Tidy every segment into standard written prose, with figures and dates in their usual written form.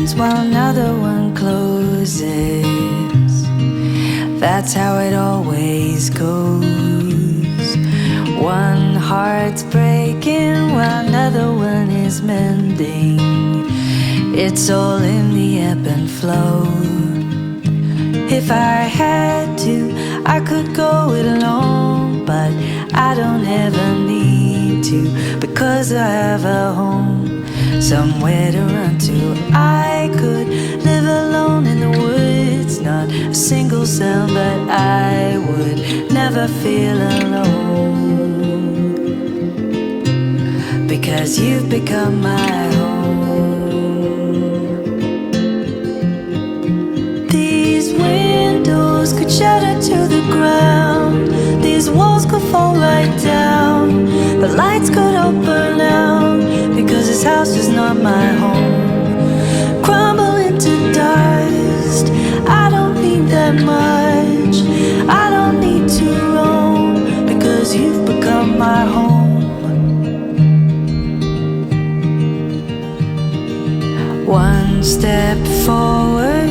opens while another one closes. That's how it always goes. One heart's breaking while another one is mending. It's all in the ebb and flow. If I had to, I could go it alone, but I don't ever need to, because I have a home, somewhere to run to. I could live alone in the woods, not a single sound, but I would never feel alone, because you've become my home. These windows could shatter to the ground, these walls could fall right down, the lights could all burn out, because this house is not my home. Crumble into dust, I don't need that much, I don't need to roam, because you've become my home. One step forward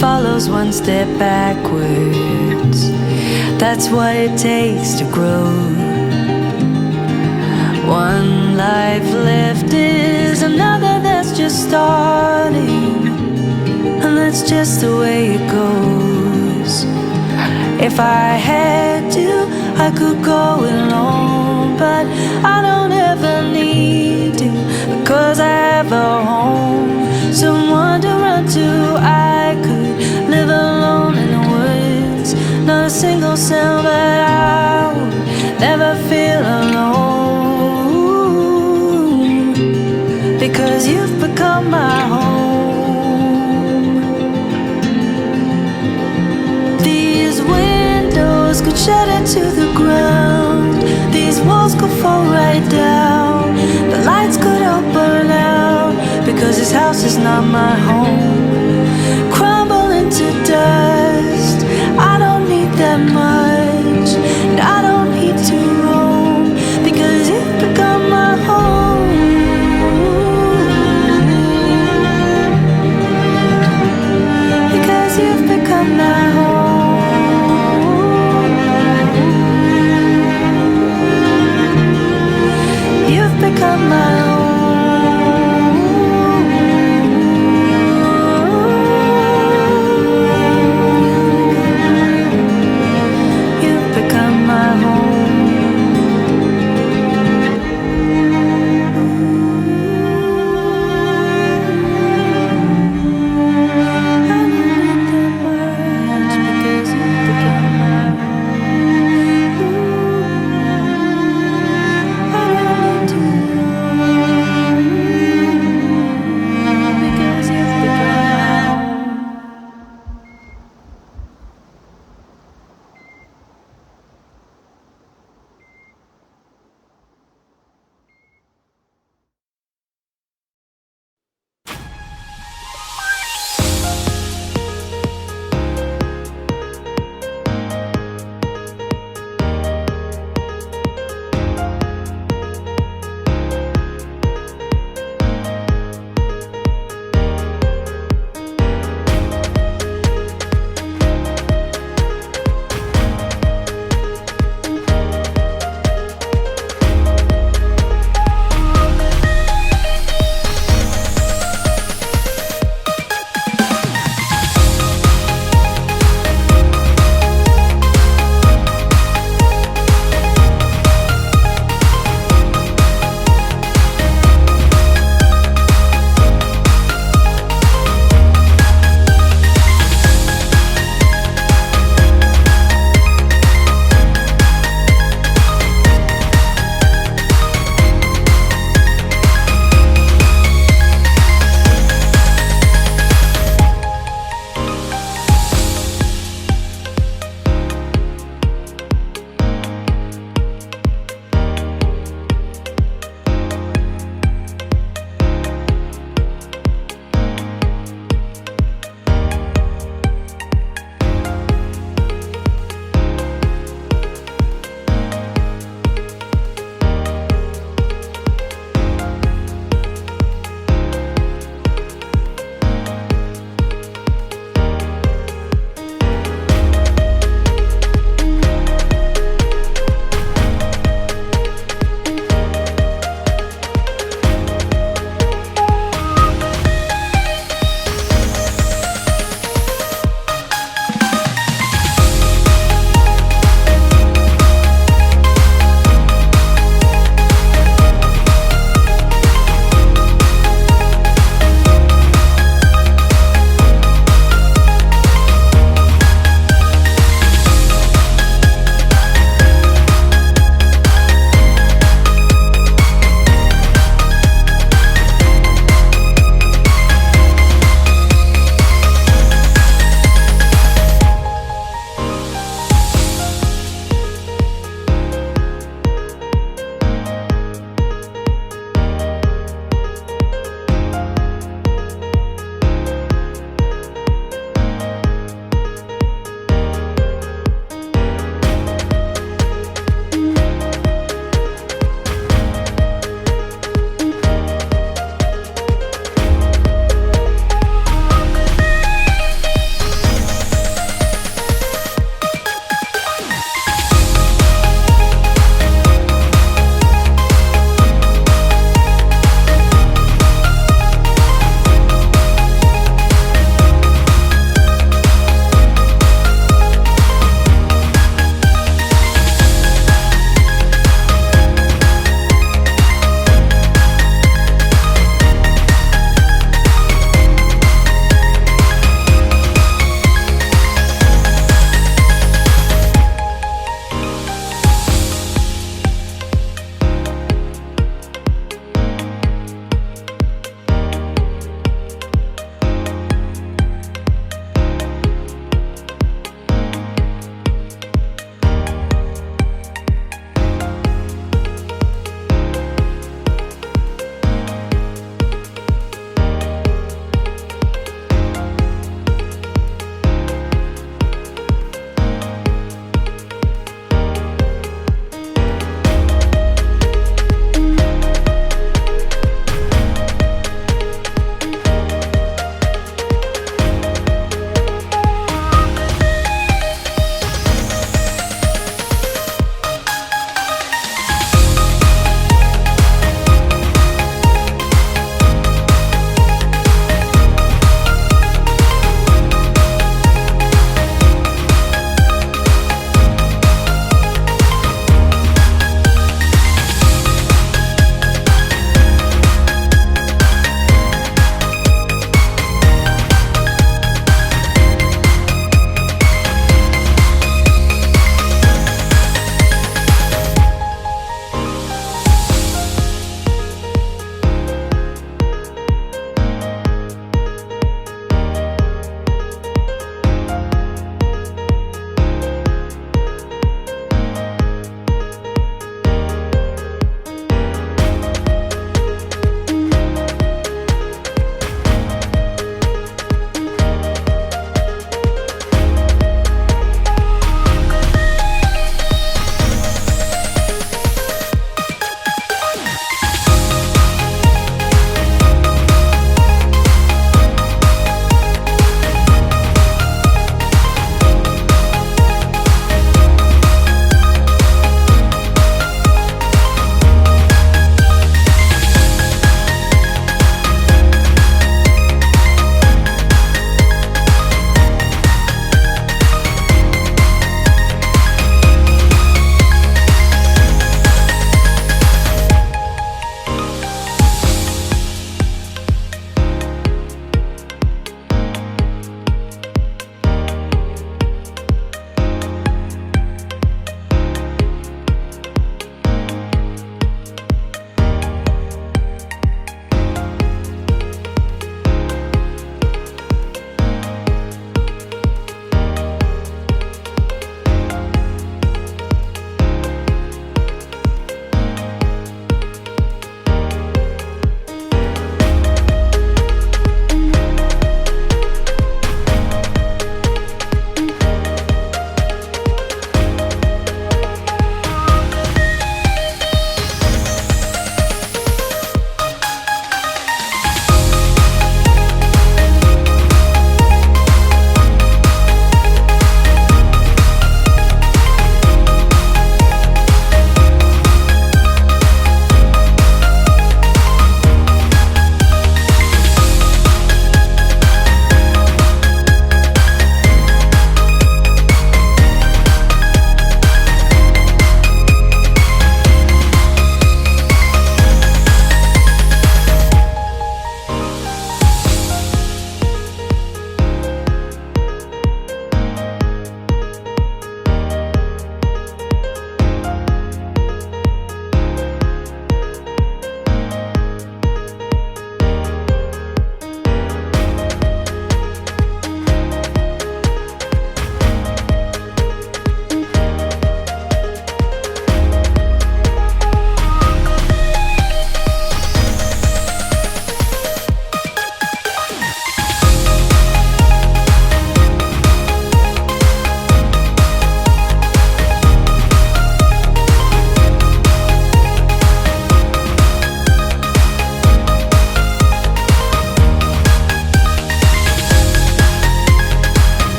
follows one step backwards. That's what it takes to grow. One life lived is another that's just starting, and that's just the way it goes. If I had to, I could go it alone, but I don't ever need to, because I have a home, someone to run to. I could live alone in the woods, not a single sound, but I would never feel alone, because you've become my home. These windows could shatter to the ground, these walls could fall right down, the lights could all burn out, because this house is not my home.